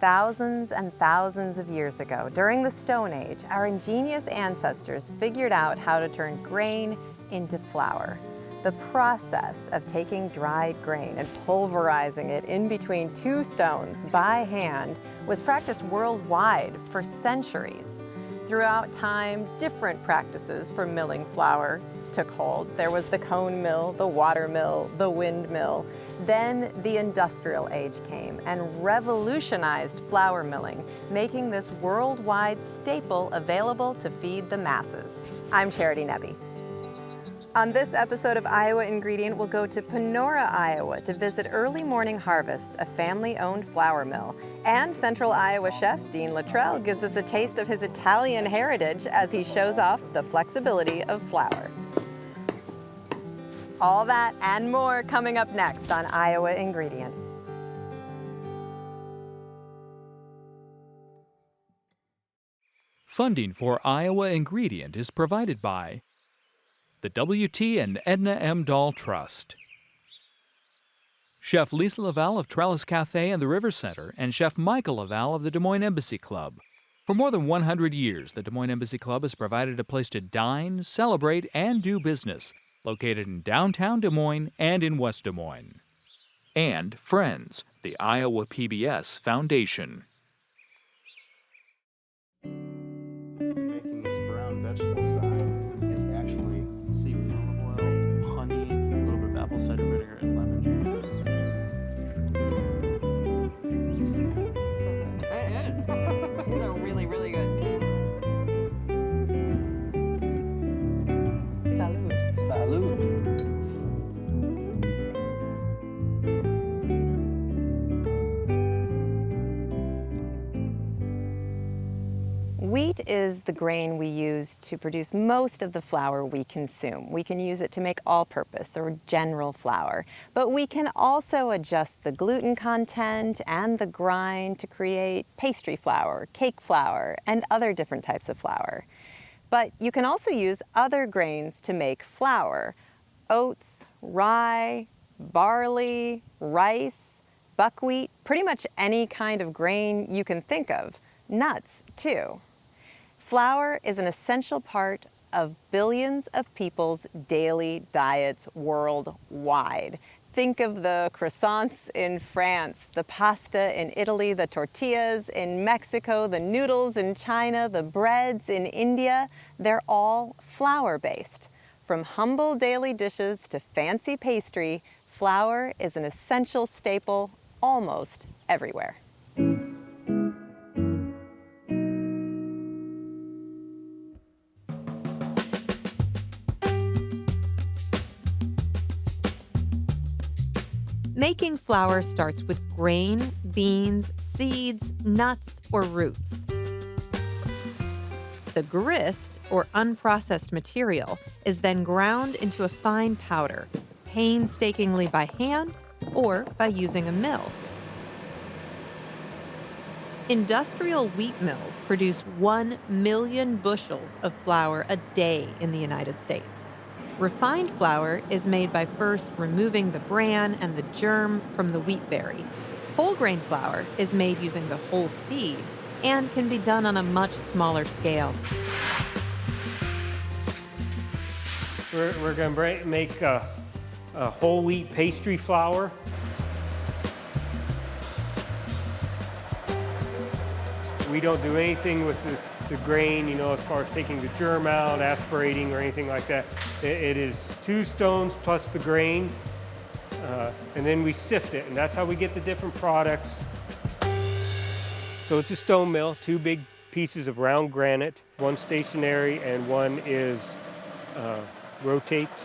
Thousands and thousands of years ago, during the Stone Age, our ingenious ancestors figured out how to turn grain into flour. The process of taking dried grain and pulverizing it in between two stones by hand was practiced worldwide for centuries. Throughout time, different practices for milling flour took hold. There was the cone mill, the water mill, the windmill. Then the industrial age came and revolutionized flour milling, making this worldwide staple available to feed the masses. I'm Charity Nebbe. On this episode of Iowa Ingredient, we'll go to Panora, Iowa to visit Early Morning Harvest, a family-owned flour mill. And Central Iowa Chef Dean Luttrell gives us a taste of his Italian heritage as he shows off the flexibility of flour. All that and more coming up next on Iowa Ingredient. Funding for Iowa Ingredient is provided by the W.T. and Edna M. Dahl Trust, Chef Lisa Laval of Trellis Cafe and the River Center, and Chef Michael Laval of the Des Moines Embassy Club. For more than 100 years, the Des Moines Embassy Club has provided a place to dine, celebrate, and do business, located in downtown Des Moines and in West Des Moines. And Friends, the Iowa PBS Foundation. Making this brown vegetable style is actually seaweed. Olive oil, honey, a little bit of apple cider vinegar, and lemon juice. It is. These are really, really good. Salud. Salud. Wheat is the grain we use to produce most of the flour we consume. We can use it to make all-purpose or general flour, but we can also adjust the gluten content and the grind to create pastry flour, cake flour, and other different types of flour. But you can also use other grains to make flour: oats, rye, barley, rice, buckwheat, pretty much any kind of grain you can think of. Nuts, too. Flour is an essential part of billions of people's daily diets worldwide. Think of the croissants in France, the pasta in Italy, the tortillas in Mexico, the noodles in China, the breads in India. They're all flour-based. From humble daily dishes to fancy pastry, flour is an essential staple almost everywhere. Making flour starts with grain, beans, seeds, nuts, or roots. The grist, or unprocessed material, is then ground into a fine powder, painstakingly by hand or by using a mill. Industrial wheat mills produce 1 million bushels of flour a day in the United States. Refined flour is made by first removing the bran and the germ from the wheat berry. Whole grain flour is made using the whole seed and can be done on a much smaller scale. We're going to make a whole wheat pastry flour. We don't do anything with the grain, as far as taking the germ out, aspirating, or anything like that. It is 2 stones plus the grain, and then we sift it, and that's how we get the different products. So it's a stone mill, 2 big pieces of round granite, one stationary and one is rotates,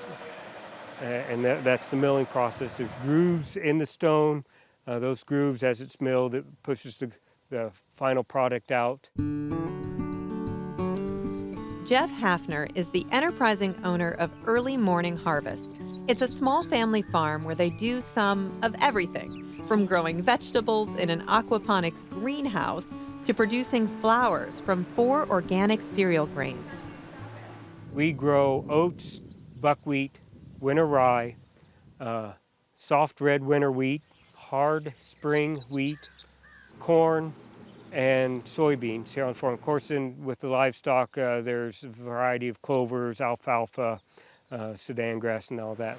and that's the milling process. There's grooves in the stone. Those grooves, as it's milled, it pushes the final product out. Jeff Hafner is the enterprising owner of Early Morning Harvest. It's a small family farm where they do some of everything, from growing vegetables in an aquaponics greenhouse to producing flours from 4 organic cereal grains. We grow oats, buckwheat, winter rye, soft red winter wheat, hard spring wheat, corn, and soybeans here on farm. Of course, with the livestock, there's a variety of clovers, alfalfa, Sudan grass, and all that.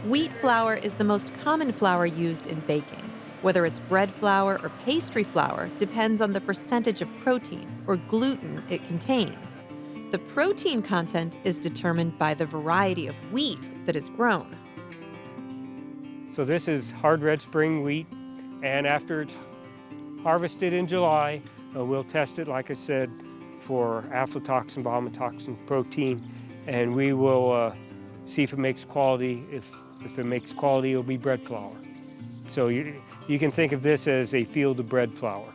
Wheat flour is the most common flour used in baking. Whether it's bread flour or pastry flour depends on the percentage of protein or gluten it contains. The protein content is determined by the variety of wheat that is grown. So this is hard red spring wheat, and after it's harvested in July, we'll test it, like I said, for aflatoxin, vomitoxin, protein, and we will see if it makes quality. If it makes quality, it'll be bread flour. So you can think of this as a field of bread flour.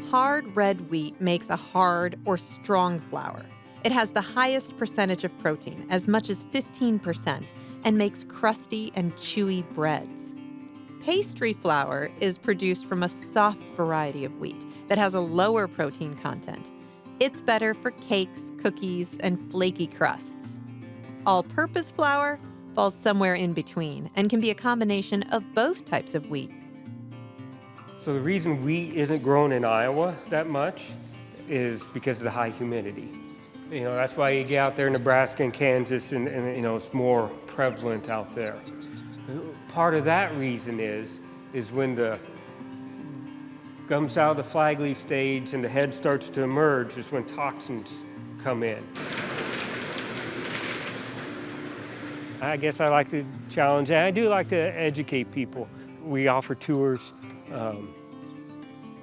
Hard red wheat makes a hard or strong flour. It has the highest percentage of protein, as much as 15%, and makes crusty and chewy breads. Pastry flour is produced from a soft variety of wheat that has a lower protein content. It's better for cakes, cookies, and flaky crusts. All-purpose flour falls somewhere in between and can be a combination of both types of wheat. So the reason wheat isn't grown in Iowa that much is because of the high humidity. You know, that's why you get out there in Nebraska and Kansas and you know, it's more prevalent out there. Part of that reason is when the comes out of the flag leaf stage and the head starts to emerge is when toxins come in. I guess I like to challenge, and I do like to educate people. We offer tours,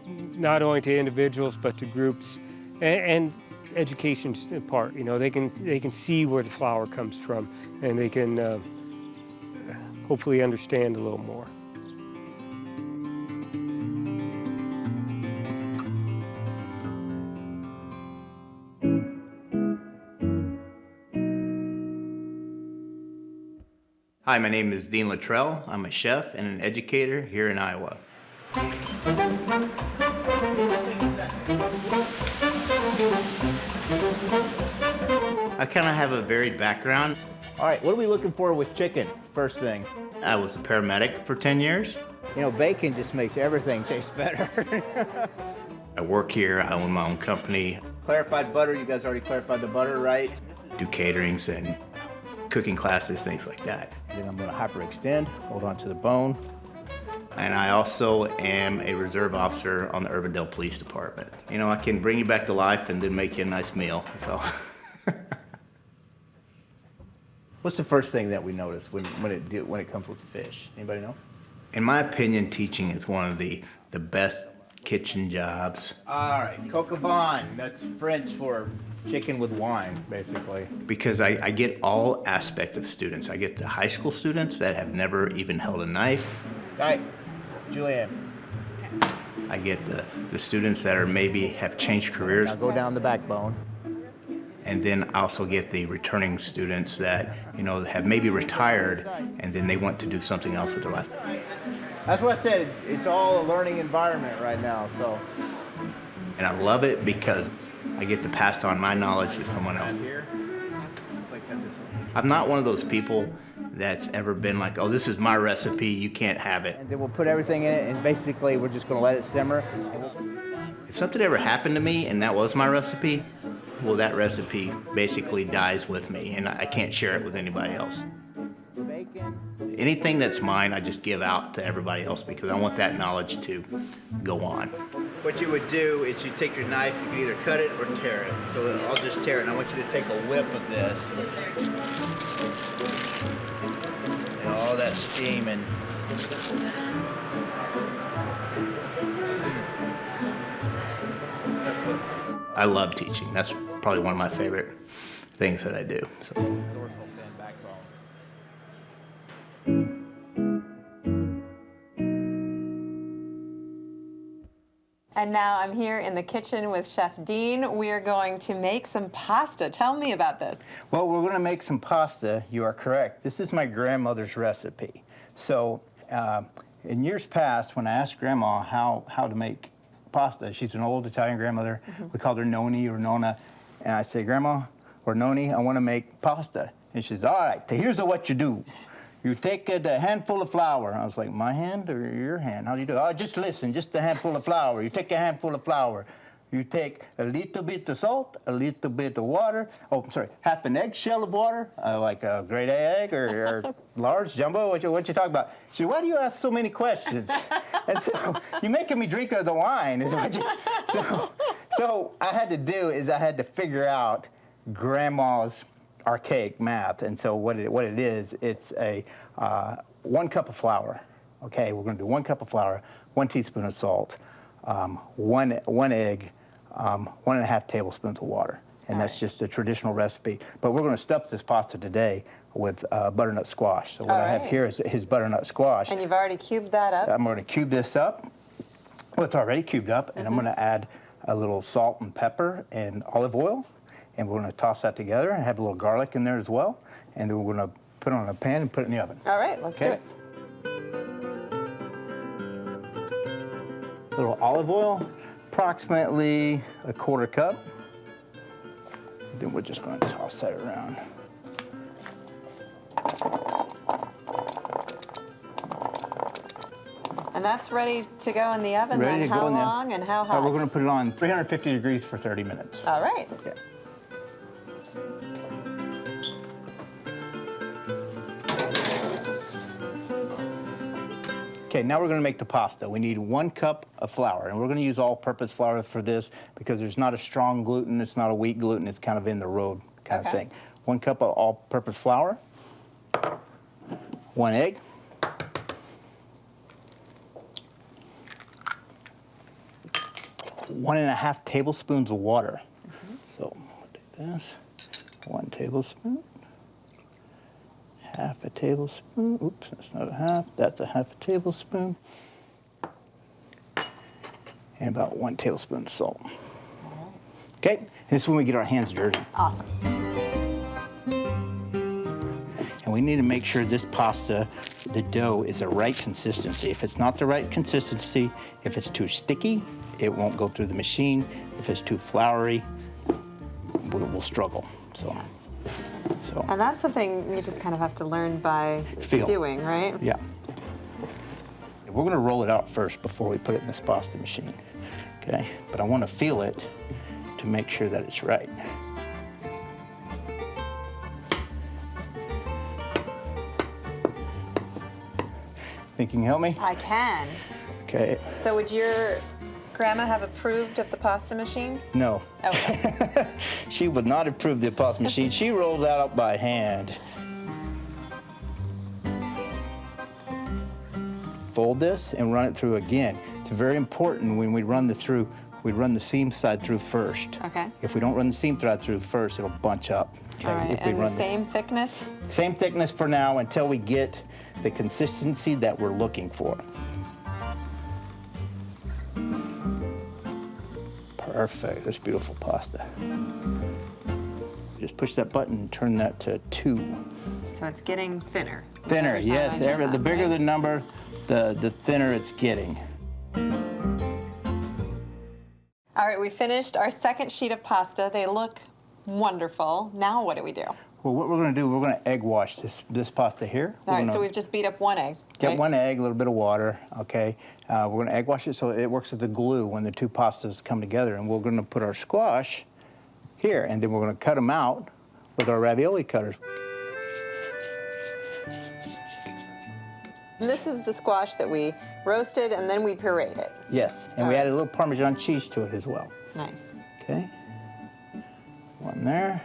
not only to individuals but to groups, and education's a part. You know, they can see where the flour comes from, and they can hopefully understand a little more. Hi, my name is Dean Luttrell. I'm a chef and an educator here in Iowa. I kind of have a varied background. All right, what are we looking for with chicken, first thing? I was a paramedic for 10 years. You know, bacon just makes everything taste better. I work here, I own my own company, Clarified butter, you guys already clarified the butter, right? do caterings and cooking classes, things like that. And then I'm gonna hyperextend, hold on to the bone. And I also am a reserve officer on the Urbandale Police Department. You know, I can bring you back to life and then make you a nice meal, so. What's the first thing that we notice when it comes with fish? Anybody know? In my opinion, teaching is one of the best kitchen jobs. All right, coq au vin, that's French for chicken with wine, basically. Because I get all aspects of students. I get the high school students that have never even held a knife. All right, Julianne. I get the students that are maybe have changed careers. Now go down the backbone. And then I also get the returning students that, you know, have maybe retired and then they want to do something else with their life. That's what I said, it's all a learning environment right now, so. And I love it because I get to pass on my knowledge to someone else. I'm not one of those people that's ever been like, oh, this is my recipe, you can't have it. And then we'll put everything in it, and basically we're just gonna let it simmer. If something ever happened to me and that was my recipe, well, that recipe basically dies with me and I can't share it with anybody else. Bacon. Anything that's mine, I just give out to everybody else because I want that knowledge to go on. What you would do is you take your knife, you can either cut it or tear it. So I'll just tear it, and I want you to take a whiff of this. And all that steam and I love teaching. That's probably one of my favorite things that I do. So. dorsal fin backbone. And now I'm here in the kitchen with Chef Dean. We are going to make some pasta. Tell me about this. Well, we're gonna make some pasta. You are correct. This is my grandmother's recipe. So in years past, when I asked Grandma how to make pasta, she's an old Italian grandmother. We called her Noni or Nona. And I said, Grandma or Noni, I wanna make pasta. And she says, all right, here's what you do. You take a handful of flour. I was like, my hand or your hand? How do you do it? Oh, just listen, just a handful of flour. You take a handful of flour. You take a little bit of salt, a little bit of water. Oh, I'm sorry, half an eggshell of water, like a grade A egg or large, jumbo. What you talking about? She said, why do you ask so many questions? And so you're making me drink the wine. Is what you, so I had to do is I had to figure out Grandma's archaic math. And so what it is, it's a 1 cup of flour. Okay, we're going to do 1 cup of flour, 1 teaspoon of salt, one egg, 1.5 tablespoons of water. And that's just a traditional recipe. But we're going to stuff this pasta today with butternut squash. So what I have here is his butternut squash. And you've already cubed that up? I'm going to cube this up. Well, it's already cubed up. And I'm going to add a little salt and pepper and olive oil. And we're going to toss that together and have a little garlic in there as well. And then we're going to put it on a pan and put it in the oven. All right, let's do it. A little olive oil, approximately a 1/4 cup. Then we're just going to toss that around. And that's ready to go in the oven Ready then? to How go in the long and how hot? We're going to put it on 350 degrees for 30 minutes. All right. Okay. Okay, now we're going to make the pasta. We need 1 cup of flour, and we're going to use all-purpose flour for this because there's not a strong gluten, it's not a weak gluten, it's kind of in the road kind of thing. 1 cup of all-purpose flour, 1 egg, 1.5 tablespoons of water. So we'll take this, 1 tablespoon. 1/2 tablespoon. Oops, that's not a half. That's a 1/2 tablespoon. And about 1 tablespoon of salt. Okay, this is when we get our hands dirty. Awesome. And we need to make sure this pasta, the dough, is the right consistency. If it's not the right consistency, if it's too sticky, it won't go through the machine. If it's too floury, we'll struggle. So. And that's something you just kind of have to learn by doing, right? Yeah. We're going to roll it out first before we put it in this pasta machine, okay? But I want to feel it to make sure that it's right. Think you can help me? I can. Okay. So would your grandma have approved of the pasta machine? No. Okay. She would not approve the pasta machine. She rolled that out by hand. Fold this and run it through again. It's very important when we run we run the seam side through first. Okay. If we don't run the seam side through first, it'll bunch up. Okay? All right, If we and the run same thickness? Same thickness for now until we get the consistency that we're looking for. Perfect, that's beautiful pasta. Just push that button and turn that to 2. So it's getting thinner. Thinner, Every time yes. I turn The on, bigger right? the number, the thinner it's getting. All right, we finished our second sheet of pasta. They look wonderful. Now what do we do? Well, what we're going to do, we're going to egg wash this pasta here. All right, so we've just beat up 1 egg. Get right? 1 egg, a little bit of water, okay? We're going to egg wash it so it works as a glue when the 2 pastas come together. And we're going to put our squash here, and then we're going to cut them out with our ravioli cutters. And this is the squash that we roasted and then we pureed it. Yes, and we added a little Parmesan cheese to it as well. Nice. Okay, 1 there.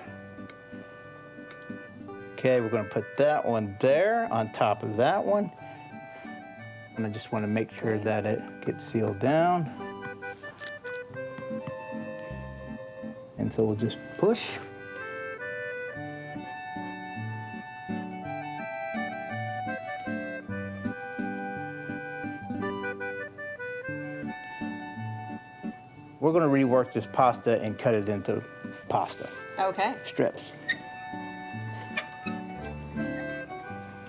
Okay, we're going to put that one there on top of that one. And I just want to make sure that it gets sealed down. And so we'll just push. We're going to rework this pasta and cut it into pasta Okay. strips.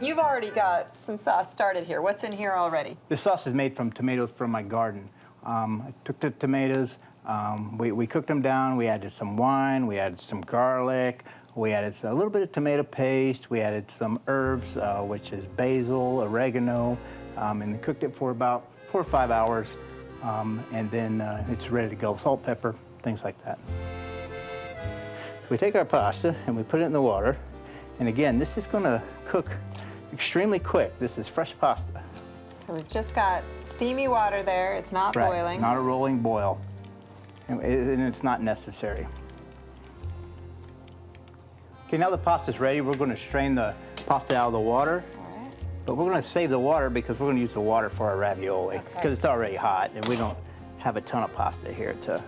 You've already got some sauce started here. What's in here already? This sauce is made from tomatoes from my garden. I took the tomatoes, we cooked them down, we added some wine, we added some garlic, We added a little bit of tomato paste. We added some herbs, which is basil, oregano, and cooked it for about 4 or 5 hours. And then it's ready to go. Salt, pepper, things like that. We take our pasta and we put it in the water. And again, this is going to cook extremely quick. This is fresh pasta. So we've just got steamy water there. It's not Right, boiling. not a rolling boil. And it's not necessary. Okay, now the pasta's ready. We're going to strain the pasta out of the water. All right. But we're going to save the water because we're going to use the water for our ravioli Okay. because it's already hot and we don't have a ton of pasta here to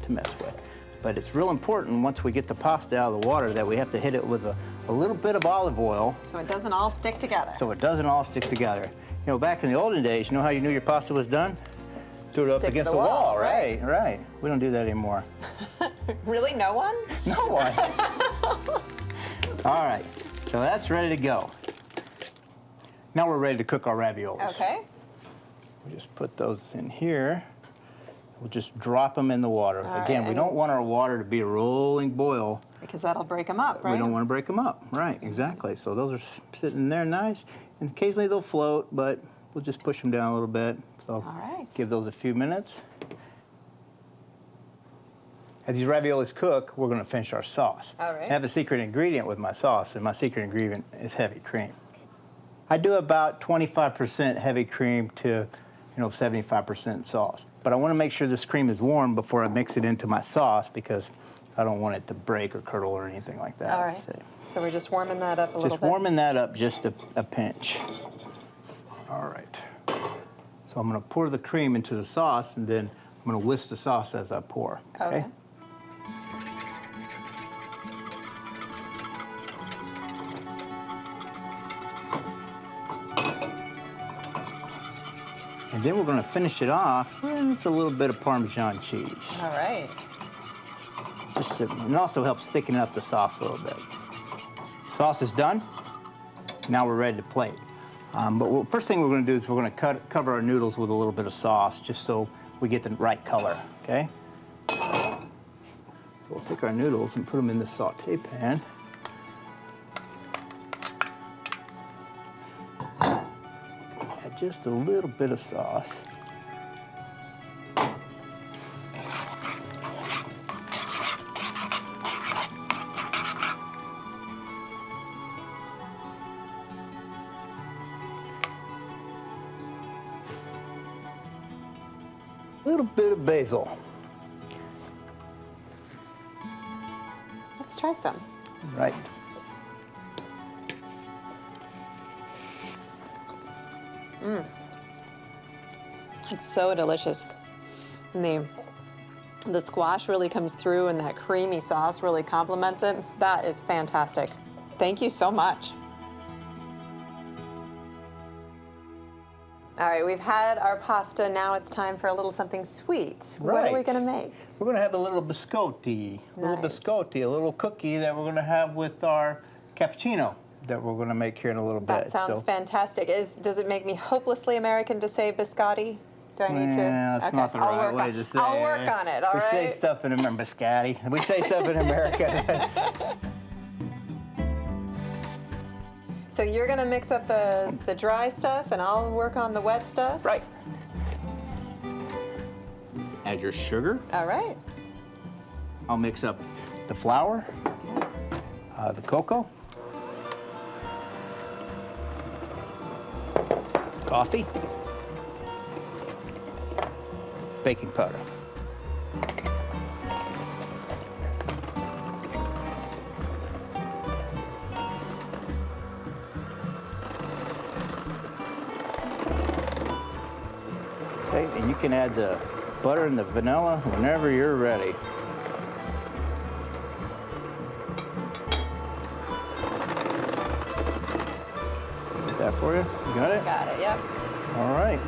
mess with. But it's real important once we get the pasta out of the water that we have to hit it with a little bit of olive oil So it doesn't all stick together. so it doesn't all stick together. You know, back in the olden days, you know how you knew your pasta was done? Threw it up Stick to against the the wall, wall, right, right. We don't do that anymore. Really, no one? No one. All right, so that's ready to go. Now we're ready to cook our raviolis. Okay. We'll just put those in here. We'll just drop them in the water. All Again, right, we don't want our water to be a rolling boil. Because that'll break them up, right? We don't want to break them up. Right, exactly. So those are sitting there nice. And occasionally they'll float, but we'll just push them down a little bit. So All right. give those a few minutes. As these raviolis cook, we're going to finish our sauce. All right. I have a secret ingredient with my sauce, and my secret ingredient is heavy cream. I do about 25% heavy cream to 75% sauce. But I want to make sure this cream is warm before I mix it into my sauce because I don't want it to break or curdle or anything like that. All right. So we're just warming that up a little Just bit. warming that up just a pinch. All right. So I'm going to pour the cream into the sauce, and then I'm going to whisk the sauce as I pour. Okay. And then we're going to finish it off with a little bit of Parmesan cheese. All right. Just and it also helps thicken up the sauce a little bit. Sauce is done. Now we're ready to plate. But first thing we're going to do is we're going to cover our noodles with a little bit of sauce just so we get the right color, okay? So we'll take our noodles and put them in the saute pan. Add just a little bit of sauce. A little bit of basil. Let's try some. Right. It's so delicious. And the squash really comes through and that creamy sauce really complements it. That is fantastic. Thank you so much. All right, we've had our pasta. Now it's time for a little something sweet. What are we Right. going to make? We're going to have a little biscotti, Nice. a little cookie that we're going to have with our cappuccino that we're going to make here in a little bit. That sounds fantastic. Does it make me hopelessly American to say biscotti? Do I need to? Yeah, that's Okay, not the I'll right work way on- to say I'll it. work on it, all we say right? stuff in America, biscotti. We say stuff in America. So you're going to mix up the dry stuff and I'll work on the wet stuff? Right. Add your sugar. All right. I'll mix up the flour, the cocoa, coffee, baking powder. Okay, and you can add the butter and the vanilla whenever you're ready. Get that for you? You got it? Got it, yep. All right.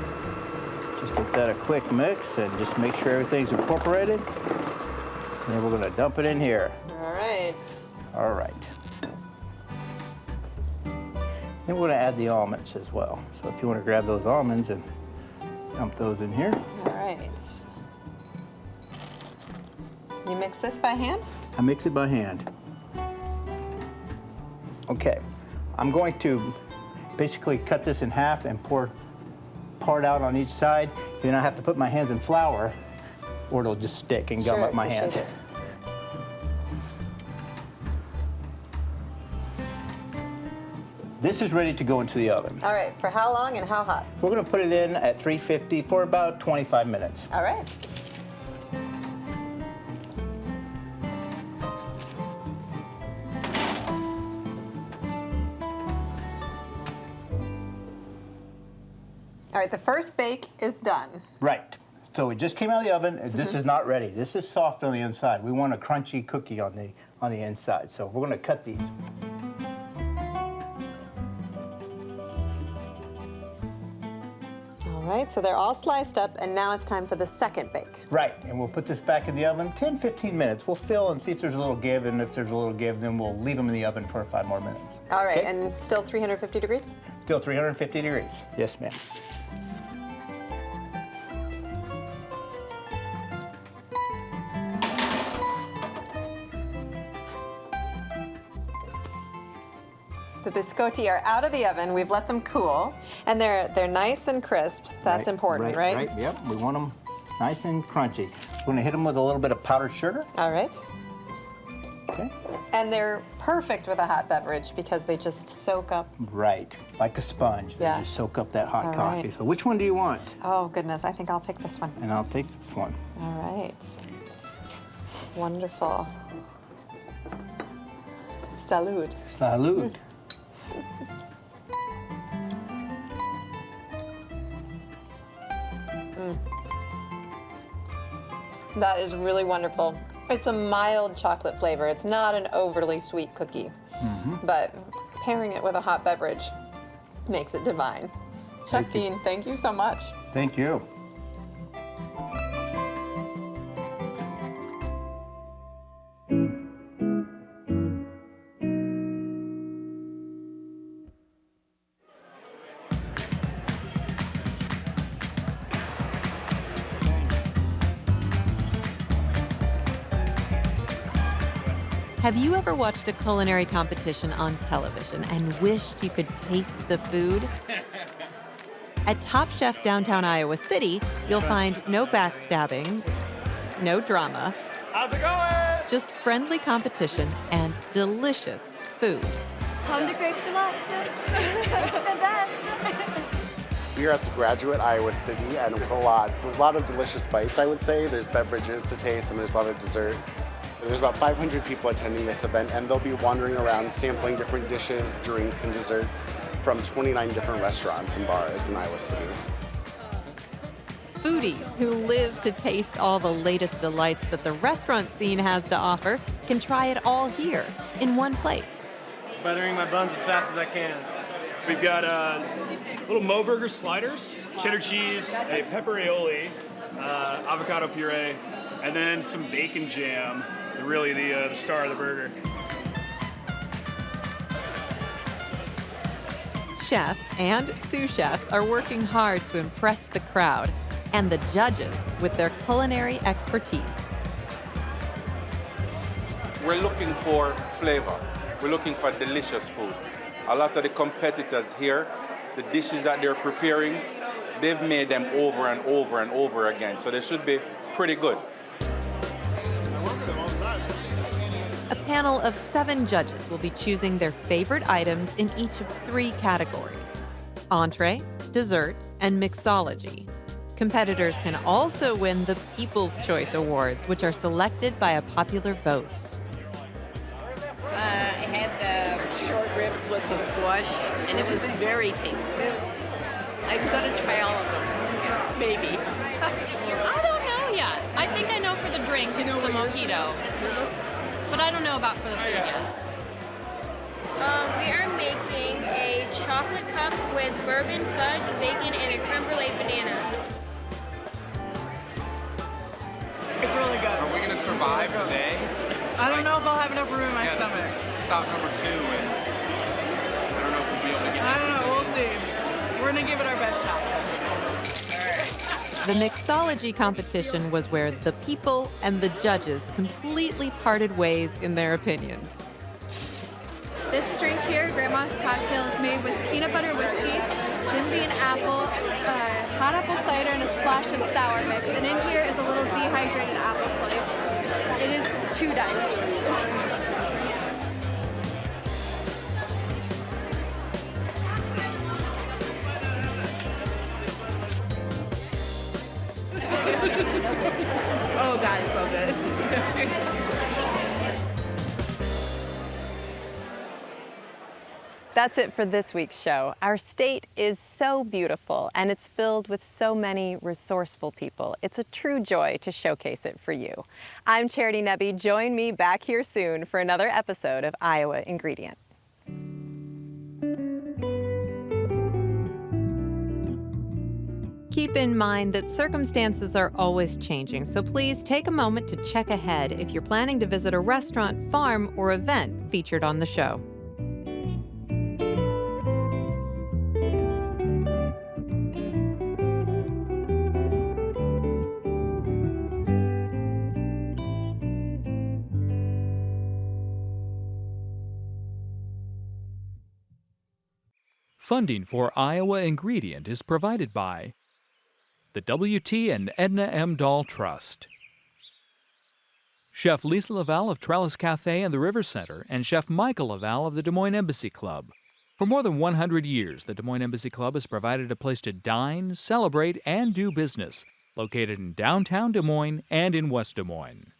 Just give that a quick mix and just make sure everything's incorporated. And then we're gonna dump it in here. All right. All right. Then we're gonna add the almonds as well. So if you wanna grab those almonds and dump those in here. All right. You mix this by hand? I mix it by hand. Okay, I'm going to basically cut this in half and pour part out on each side. Then I have to put my hands in flour or it'll just stick and gum up my hands. This is ready to go into the oven. All right, for how long and how hot? We're gonna put it in at 350 for about 25 minutes. All right. All right, the first bake is done. Right. So it just came out of the oven. This is not ready. This is soft on the inside. We want a crunchy cookie on the inside. So we're gonna cut these. All right, so they're all sliced up, and now it's time for the second bake. Right, and we'll put this back in the oven 10, 15 minutes. We'll fill and see if there's a little give, and if there's a little give, then we'll leave them in the oven for 5 more minutes. All right, Okay? and still 350 degrees? Still 350 degrees. Yes, ma'am. The biscotti are out of the oven. We've let them cool, and they're nice and crisp. That's important, right? Right, yep. We want them nice and crunchy. We're gonna hit them with a little bit of powdered sugar. All right. Okay. And they're perfect with a hot beverage because they just soak up. Right, like a sponge. Yeah. They just soak up that hot All coffee. right. So which one do you want? Oh, goodness, I think I'll pick this one. And I'll take this one. All right. Wonderful. Salud. Salud. That is really wonderful. It's a mild chocolate flavor. It's not an overly sweet cookie, but pairing it with a hot beverage makes it divine. Chef Dean, thank you so much. Thank you. Have you ever watched a culinary competition on television and wished you could taste the food? At Top Chef downtown Iowa City, you'll find no backstabbing, no drama. How's it going? Just friendly competition and delicious food. Come to Grape Deluxe. It's the best. We are at the Graduate Iowa City, and there's a lot. So there's a lot of delicious bites, I would say. There's beverages to taste, and there's a lot of desserts. There's about 500 people attending this event, and they'll be wandering around sampling different dishes, drinks, and desserts from 29 different restaurants and bars in Iowa City. Foodies who live to taste all the latest delights that the restaurant scene has to offer can try it all here in one place. Buttering my buns as fast as I can. We've got little Mo Burger sliders, cheddar cheese, a pepper aioli, avocado puree, and then some bacon jam. Really the star of the burger. Chefs and sous chefs are working hard to impress the crowd and the judges with their culinary expertise. We're looking for flavor. We're looking for delicious food. A lot of the competitors here, the dishes that they're preparing, they've made them over and over and over again, so they should be pretty good. A panel of 7 judges will be choosing their favorite items in each of 3 categories: entree, dessert, and mixology. Competitors can also win the People's Choice Awards, which are selected by a popular vote. I had the short ribs with the squash, and it was very tasty. I'm gonna try all of them, maybe. I don't know yet. I think I know for the drink, it's the mojito. But I don't know about for the food yet. We are making a chocolate cup with bourbon, fudge, bacon, and a creme brulee banana. It's really good. Are we gonna survive the day? I don't know if I'll have enough room in my stomach. This is stop number 2, and I don't know if we'll be able to get I don't know, we'll see. We're gonna give it our best shot. The mixology competition was where the people and the judges completely parted ways in their opinions. This drink here, Grandma's Cocktail, is made with peanut butter whiskey, Jim Beam apple, hot apple cider, and a splash of sour mix. And in here is a little dehydrated apple slice. It is to die for. Oh God, it's so good. That's it for this week's show. Our state is so beautiful and it's filled with so many resourceful people. It's a true joy to showcase it for you. I'm Charity Nebbe. Join me back here soon for another episode of Iowa Ingredient. Keep in mind that circumstances are always changing, so please take a moment to check ahead if you're planning to visit a restaurant, farm, or event featured on the show. Funding for Iowa Ingredient is provided by the W.T. and Edna M. Dahl Trust, Chef Lisa Laval of Trellis Cafe and the River Center, and Chef Michael Laval of the Des Moines Embassy Club. For more than 100 years, the Des Moines Embassy Club has provided a place to dine, celebrate, and do business, located in downtown Des Moines and in West Des Moines.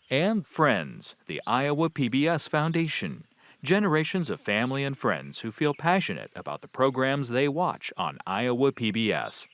And Friends, the Iowa PBS Foundation. Generations of family and friends who feel passionate about the programs they watch on Iowa PBS.